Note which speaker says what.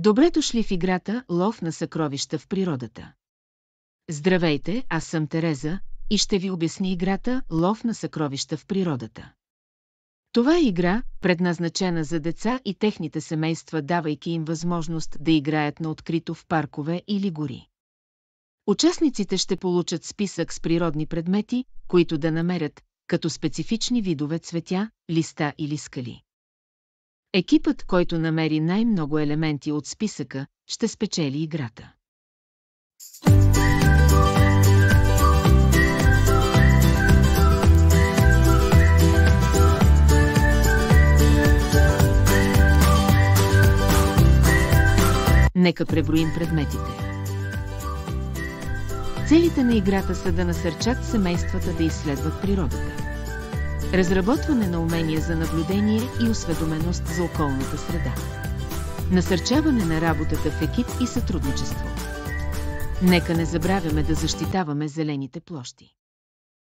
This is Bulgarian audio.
Speaker 1: Добре дошли в играта «Лов на съкровища в природата». Здравейте, аз съм Тереза и ще ви обясня играта «Лов на съкровища в природата». Това е игра, предназначена за деца и техните семейства, давайки им възможност да играят на открито в паркове или гори. Участниците ще получат списък с природни предмети, които да намерят, като специфични видове цветя, листа или скали. Екипът, който намери най-много елементи от списъка, ще спечели играта. Нека преброим предметите. Целите на играта са да насърчат семействата да изследват природата. Разработване на умения за наблюдение и осведоменост за околната среда. Насърчаване на работата в екип и сътрудничество. Нека не забравяме да защитаваме зелените площи.